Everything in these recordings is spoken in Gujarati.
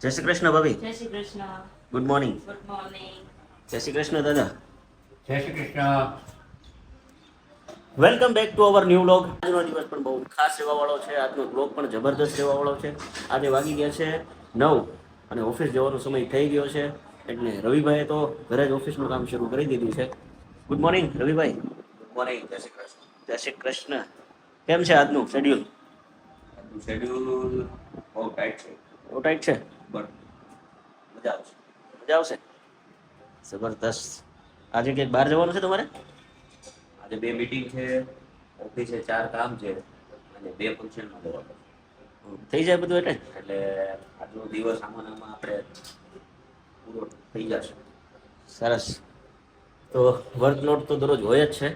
જય શ્રી કૃષ્ણ ભાભી. જય Shri Krishna. Good morning. Good morning. જય શ્રી કૃષ્ણ દાદા. જય Shri Krishna. Welcome back to our new vlog. આજનો દિવસ પણ બહુ ખાસ રહેવાવાળો છે. આજનો વ્લોગ પણ જબરદસ્ત રહેવાવાળો છે. આજે વાગી ગયા છે 9 અને ઓફિસ જવાનો સમય થઈ ગયો છે. એટલે રવિભાઈએ તો ઘરે જ ઓફિસનું કામ શરૂ કરી દીધું છે. ગુડ મોર્નિંગ રવિભાઈ. Good morning. જય શ્રી કૃષ્ણ. જય શ્રી કૃષ્ણ. કેમ છે આજનું શેડ્યુલ? આજનું શેડ્યુલ બહુ ટાઈટ છે, બહુ ટાઈટ છે. બટ મજા આવશે. મજા આવશે. જબરદસ્ત. આજે ક્યાંક બહાર જવાનું છે તમારે? આજે 2 મીટિંગ છે, ઓફિસે 4 કામ છે અને 2 ફંક્શનમાં જવાનું થઈ જાય બધું એટલે? એટલે આજનો દિવસ આમાં આપણે પૂરો થઈ જશે. સરસ. તો વર્કલોડ તો દરરોજ હોય જ છે.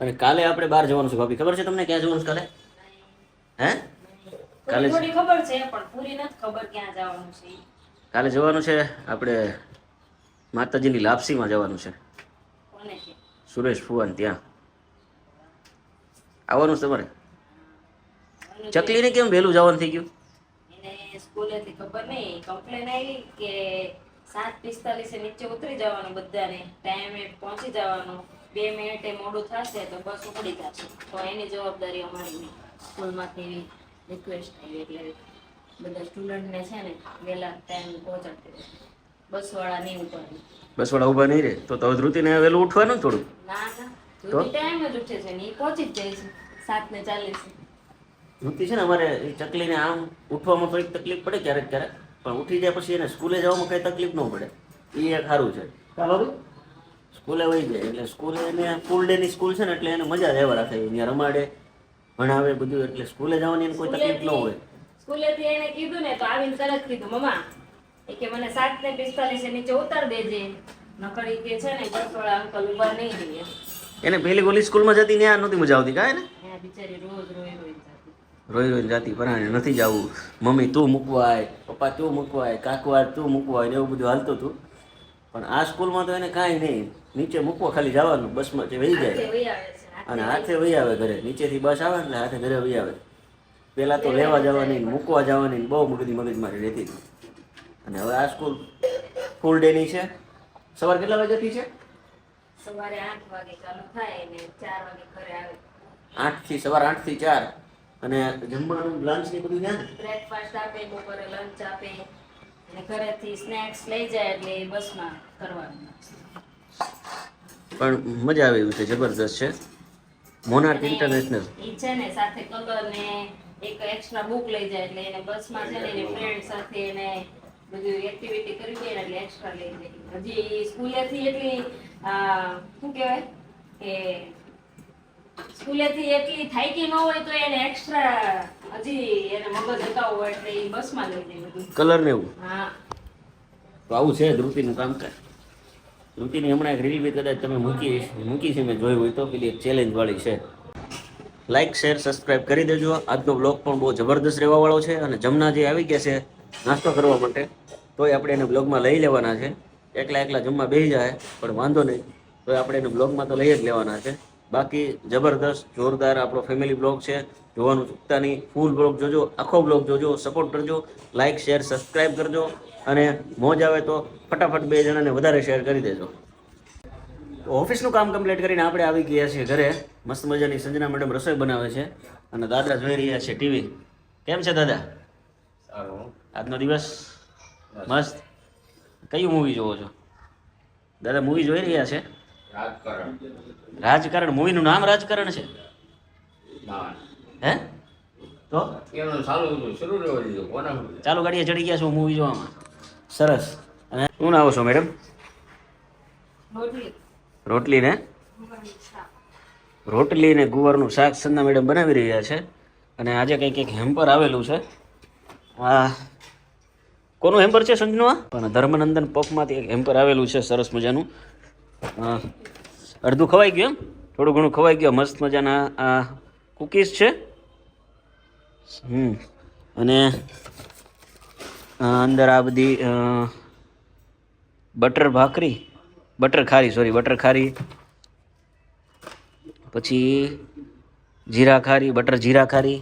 અને કાલે આપણે બહાર જવાનું છે ભાભી, ખબર છે તમને ક્યાં જવાનું છે કાલે? હે? કાલે થોડી ખબર છે પણ પૂરી નથી ખબર ક્યાં જવાનું છે. કાલે જવાનું છે આપણે માતાજીની લાપસીમાં જવાનું છે. કોને છે? સુરેશ ફુવાન ત્યાં આવવાનું છે તમારે. ચકલીને કેમ વહેલું જવાનું થઈ ગયું? એને સ્કૂલેથી ખબર નહીં, કમ્પ્લેન આવી કે 7:45 નીચે ઉતરી જવાનું, બધાને ટાઈમે પહોંચી જવાનું, 2 મિનિટે મોડું થશે તો બસ ઉપડી જશે. તો એની જવાબદારી અમારી નહીં. સ્કૂલમાંથી એવી રિક્વેસ્ટ આવી એટલે બધા સ્ટુડન્ટને છે ને વહેલા ટાઈમ પહોંચાડતી રહે. બસવાળા નહીં ઉપાડી. બસવાળા ઊભા નહીં રહે તો ધ્રુતિને વહેલું ઉઠવાનું થોડું. ના ના, તો? ધ્રુતિ ટાઈમ જ ઉઠે છે ને એ પહોંચી જ જાય છે 7:40. ધ્રુતિ છે ને અમારે એ ચકલીને આમ ઉઠવામાં થોડીક તકલીફ પડે ક્યારેક ક્યારેક, પણ ઉઠી જાય પછી એને સ્કૂલે જવામાં કઈ તકલીફ ન પડે. એ એક સારું છે. ચાલો સ્કૂલે વહી જાય એટલે સ્કૂલે એને ફૂલ ડે ની સ્કૂલ છે ને એટલે એને મજા જ આવ્યા રાખે. ત્યાં રમાડે, ભણાવે બધું, એટલે સ્કૂલે જવાની એને કોઈ તકલીફ ન હોય. સ્કૂલેથી એને કીધું ને તો આવીને તરત કીધું, મમ્મા એ કે મને 7:45 નીચે ઉતાર દેજે, નકર ઈ કે છે ને બસવાળા અંકલ ઉભા નહીં રહે. એને પહેલી ગોલી સ્કૂલમાં જતી ત્યાં નહોતી મજા આવતી કાંઈ ને? એને બિચારી રોજ રોઈ રોઈ જતી. રોઈ રોઈને જાતી, પરાણે નથી જવું, મમ્મી તું મૂકવા આય, પપ્પા તું મૂકવા આય, કાકવા તું મૂકવા આય ને એવું બધું હાલતું હતું. પણ આ સ્કૂલમાં તો એને કાંઈ નહીં, નીચે મૂકવા ખાલી જવાનું, બસમાં વહી હાથે જાય વહી આવે છે, અને હાથે વહી આવે ઘરે. નીચેથી બસ આવે એટલે હાથે ઘરે વહી આવે. પહેલાં તો લેવા જવાની ને મૂકવા જવાની ને બહુ બધી મગજમારી રહેતી હતી. અને હવે આ સ્કૂલ ફૂલ ડેની છે. સવાર કેટલા વાગ્યાથી છે? સવારે 8 વાગે ચાલુ થાય ને 4 વાગે ઘરે આવે. 8 થી સવારે 8 થી 4. અને જમવાનું લંચ ને બધું ત્યાં? બ્રેકફાસ્ટ આપે, બપોરે લંચ આપે અને ઘરેથી સ્નેક્સ લઈ જાય એટલે એ બસમાં કરવાનું. પણ મજા આવે એવું છે, જબરદસ્ત છે. Monarch international. ઈ છે ને સાથે કલર ને એક એક્સ્ટ્રા બુક લઈ જાય એટલે એને બસમાં છે ને એની ફ્રેન્ડ સાથે એને બધું એક્ટિવિટી કરવી હોય ને એટલે એક્સ્ટ્રા લઈ જાય. હજી સ્કૂલેથી એટલી શું કહેવાય કે સ્કૂલેથી એટલી થાકી ન હોય તો એને એક્સ્ટ્રા હજી એને મગજ હકાવવું હોય એટલે એ બસમાં લઈ જાય બધું. કલર ને એવું. હા, તો આવું છે ધ્રુતિનું કામકાજ. ધ્રુતિની હમણાં એક રીલ બી કદાચ તમે મૂકી છે, મેં જોઈ હોય તો, પેલી એક ચેલેન્જ વાળી છે. લાઈક શેર સબસ્ક્રાઇબ કરી દેજો. આજનો બ્લોગ પણ બહુ જબરદસ્ત રહેવાવાળો છે. અને જમના જે આવી ગયા છે નાસ્તો કરવા માટે, તોય આપણે એને બ્લોગમાં લઈ લેવાના છે. એકલા જમવા બેસી જાય પણ વાંધો નહીં, તોય આપણે એને બ્લોગમાં તો લઈ જ લેવાના છે. બાકી જબરદસ્ત જોરદાર આપણો ફેમિલી બ્લોગ છે, જોવાનું ચૂકતા નહીં. ફૂલ બ્લોગ જોજો, આખો બ્લોગ જોજો, સપોર્ટ કરજો, લાઈક શેર સબસ્ક્રાઇબ કરજો. અને મોજ આવે તો ફટાફટ 2 જણાને વધારે શેર કરી દેજો. તો ઓફિસનું કામ કમ્પ્લીટ કરીને આપણે આવી ગયા છીએ ઘરે. મસ્ત મજાની સંજના મેડમ રસોઈ બનાવે છે અને દાદા જોઈ રહ્યા છે ટીવી. કેમ છે દાદા સારું. આજનો દિવસ? મસ્ત. કયું મૂવી જોવો છો દાદા? મૂવી જોઈ રહ્યા છે રાજકારણ. રાજકારણ. મૂવીનું નામ રાજકારણ છે? ના, હે? તો એનું ચાલુ શરૂ રહેવા દીધું. કોના ચાલુ ગાડીએ ચડી ગયા છો મૂવી જોવામાં? સરસ. અને શું આવો છો મેડમ? રોટલી. રોટલી ને રોટલી ને ગુવારનું શાક સંના મેડમ બનાવી રહ્યા છે. અને આજે કંઈક હેમ્પર આવેલું છે. આ કોનું હેમ્પર છે સંજનું? આ પણ ધર્મનંદન પફમાંથી એક હેમ્પર આવેલું છે સરસ મજાનું. અડધું ખવાઈ ગયું, એમ થોડું ઘણું ખવાઈ ગયું. મસ્ત મજાના આ કુકીઝ છે. અને અંદર આ બધી બટર ખારી, પછી જીરા ખારી, બટર જીરા ખારી.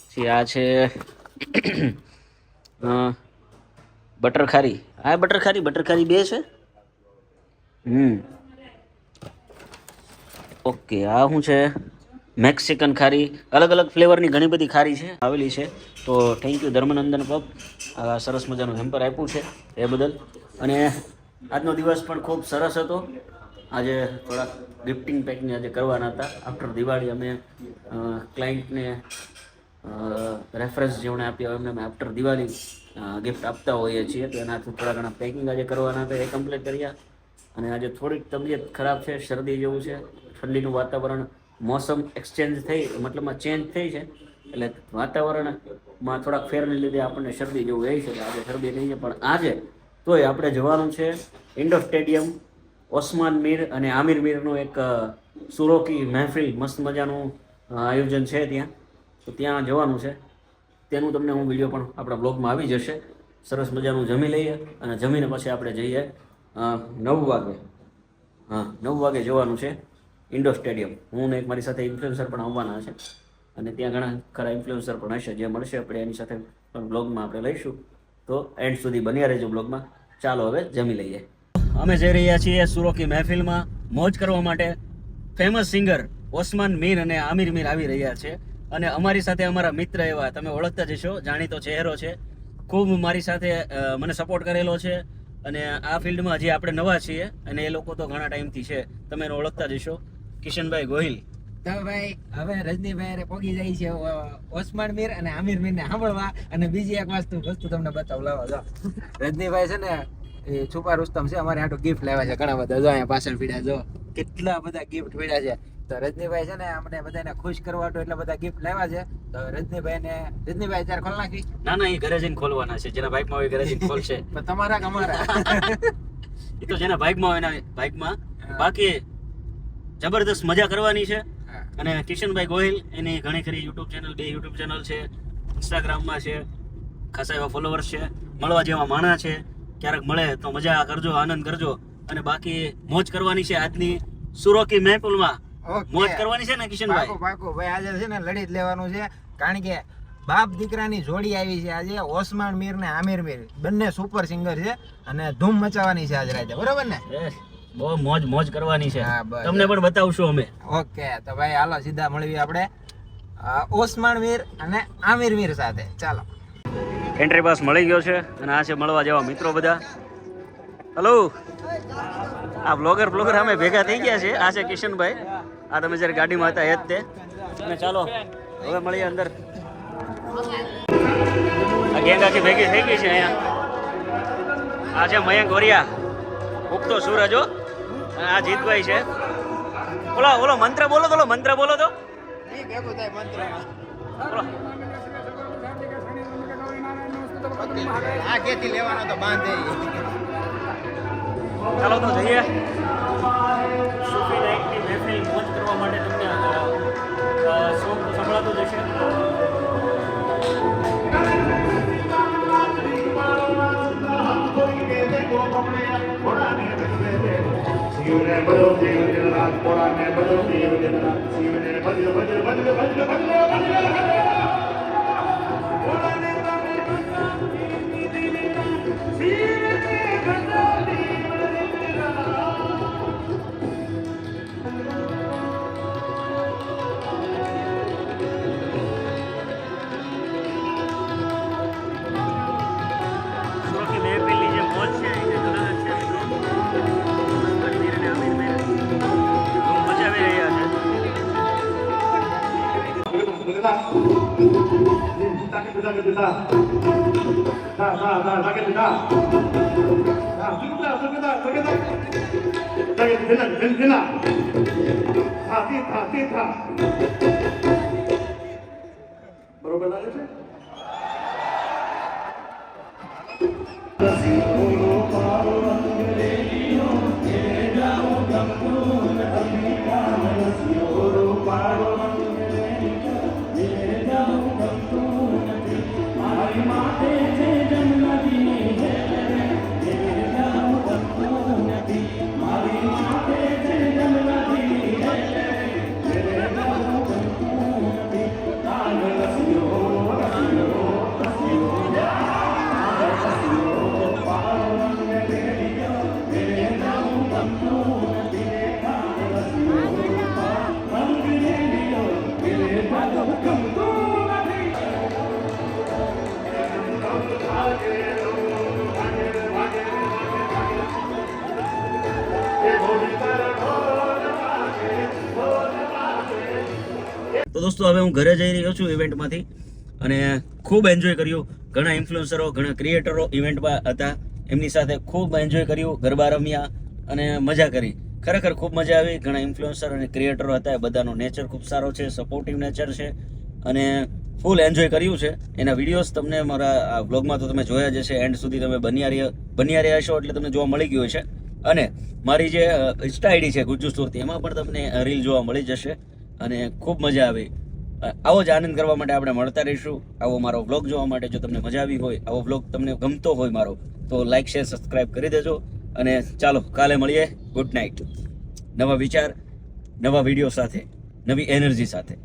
પછી આ છે બટર ખારી આ બટર ખારી બે છે. ઓકે આ શું છે મેક્સિકન ખારી, અલગ અલગ ફ્લેવરની ઘણી બધી ખારી છે આવેલી છે. તો થેન્ક યુ ધર્મનંદન પબ, આ સરસ મજાનું હેમ્પર આપ્યું છે એ બદલ. અને આજનો દિવસ પણ ખૂબ સરસ હતો. આજે થોડાક ગિફ્ટિંગ પેકિંગ આજે કરવાના હતા. આફ્ટર દિવાળી અમે ક્લાયન્ટને રેફરન્સ જેમણે આપ્યા હોય એમને અમે આફ્ટર દિવાળી ગિફ્ટ આપતા હોઈએ છીએ. તો એનાથી થોડા ઘણા પેકિંગ આજે કરવાના હતા, એ કમ્પ્લીટ કર્યા. અને આજે થોડીક તબિયત ખરાબ છે, શરદી જેવું છે, ઠંડીનું વાતાવરણ, મોસમ એક્સચેન્જ થઈ મતલબમાં ચેન્જ થઈ છે એટલે વાતાવરણમાં થોડાક ફેરને લીધે આપણને શરદી જેવું રહી છે. આજે શરદી નહીં છે પણ આજે તોય આપણે જવાનું છે ઇન્ડોર સ્ટેડિયમ. ઓસ્માન મીર અને આમિર મીરનું એક સુરોકી મહેફિલ મસ્ત મજાનું આયોજન છે ત્યાં, તો ત્યાં જવાનું છે. તેનું તમને હું વિડીયો પણ આપણા બ્લોગમાં આવી જશે. સરસ મજાનું જમી લઈએ અને જમીને પછી આપણે જઈએ 9 વાગે. 9 વાગે જવાનું છે ઇન્ડોર સ્ટેડિયમ. હું ને એક મારી સાથે ઇન્ફ્લુએન્સર પણ આવવાના છે અને ત્યાં ઘણા ખરા ઇન્ફ્લુએન્સર પણ હશે. જે મળશે આપણે એની સાથે પણ બ્લોગમાં આપણે લઈશું. તો એન્ડ સુધી બન્યા રહેજો બ્લોગમાં. ચાલો હવે જમી લઈએ. અમે જઈ રહ્યા છીએ સુરોકી મહેફિલમાં મોજ કરવા માટે. ફેમસ સિંગર ઓસ્માન મીર અને આમિર મીર આવી રહ્યા છે અને અમારી સાથે અમારા મિત્ર એવા તમે ઓળખતા જશો, જાણીતો ચહેરો છે, ખૂબ મારી સાથે મને સપોર્ટ કરેલો છે. અને આ ફિલ્ડમાં હજી આપણે નવા છીએ અને એ લોકો તો ઘણા ટાઈમથી છે, તમે એને ઓળખતા જશો. કિશનભાઈ ગોહિલ. તો ભાઈ હવે રજનીભાઈ પોગી જાય છે ઓસ્માન મીર અને આમિર મીર ને સાંભળવા. અને બીજી એક વસ્તુ તમને બતાવું, લાવો જો રજનીભાઈ છે ને એ છુપા રુસ્તમ છે, અમારે આટલું ગિફ્ટ લેવા છે ઘણા બધા. જો અહીંયા પાછળ પીડ્યા, જો કેટલા બધા ગિફ્ટ પીડ્યા છે. તો રજનીભાઈ છે ને અમને બધાને ખુશ કરવા તો એટલા બધા ગિફ્ટ લેવા છે. તો રજનીભાઈ ત્યારે ખોલ નાખી. ના એ ઘરે જઈને ખોલવાના છે, જેના બાઇકમાં હોય ઘરે જઈને ખોલશે. તમારા કે અમારા? એ તો જેના બાઇકમાં હોય એના બાઇકમાં. બાકી જબરદસ્ત મજા કરવાની છે. અને કિશનભાઈ ગોહિલ એની ઘણી ખરી યુટ્યુબ ચેનલ છે, ઇન્સ્ટાગ્રામમાં છે, ખાસા એવા ફોલોવર્સ છે, મળવા જેવા માણસ છે. ક્યારેક મળે તો મજા કરજો, આનંદ કરજો. અને બાકી મોજ કરવાની છે આજની સુરોકી મહેફિલમાં. મોજ કરવાની છે ને કિશનભાઈ? પાકું ભાઈ. આજે છે ને લડી જ લેવાનું છે, કારણ કે બાપ દીકરાની જોડી આવી છે આજે. ઓસ્માન મીર ને આમિર મીર બંને સુપર સિંગર છે અને ધૂમ મચાવવાની છે આજ રાતે, બરોબર ને? બહુ મોજ કરવાની છે. હા, બસ. તમને પણ બતાવશું અમે. ઓકે તો ભાઈ હાલો સીધા મળીએ આપણે ઓસ્માન મીર અને આમિર મીર સાથે. ચાલો, એન્ટ્રી પાસ મળી ગયો છે અને આ છે મળવા જેવા મિત્રો બધા. હલો, આ બ્લોગર અમે ભેગા થઈ ગયા છે. આ છે કિશનભાઈ, આ તમે જ્યારે ગાડીમાં હતા એ જ તે. અને ચાલો હવે મળીએ અંદર. આ ગેંગ આખી ભેગી થઈ ગઈ છે અહીંયા. આ છે મયંક વરિયા, ઉગતો સૂરજ. અને આ જીતભાઈ છે. ઓલો મંત્ર બોલો તો, મંત્ર બોલો તો. આ કેથી લેવાનો તો બાંધે. ચાલો તો જઈએ. સુફી નાઇટની મહેફિલ મોજ કરવા માટે તમને સોંગ તો સંભળાતું જ હશે. બરોબર લાગે છે? દોસ્તો હવે હું ઘરે જઈ રહ્યો છું ઇવેન્ટમાંથી અને ખૂબ એન્જોય કર્યું. ઘણા ઇન્ફ્લુએન્સરો, ઘણા ક્રિએટરો ઇવેન્ટમાં હતા, એમની સાથે ખૂબ એન્જોય કર્યું, ગરબા રમ્યા અને મજા કરી. ખરેખર ખૂબ મજા આવી. ઘણા ઇન્ફ્લુએન્સર અને ક્રિએટરો હતા, એ બધાનો નેચર ખૂબ સારો છે, સપોર્ટિવ નેચર છે અને ફૂલ એન્જોય કર્યું છે. એના વિડીયોઝ તમને મારા આ વ્લોગમાં તો તમે જોયા જ હશે. એન્ડ સુધી તમે બન્યા રહ્યા છો એટલે તમને જોવા મળી ગયું હશે. અને મારી જે ઇન્સ્ટા આઈડી છે ગુજ્જુ સુરતી, એમાં પણ તમને રીલ જોવા મળી જશે અને ખૂબ મજા આવી. આવો જ આનંદ કરવા માટે આપણે મળતા રહીશું. આવો મારો વ્લોગ જોવા માટે જો તમને મજા આવી હોય, આવો વ્લોગ તમને ગમતો હોય મારો, તો લાઈક, શેર, સબસ્ક્રાઈબ કરી દેજો. અને ચાલો કાલે મળીએ. Good night. નવા વિચાર, નવા વિડીયો સાથે, નવી એનર્જી સાથે.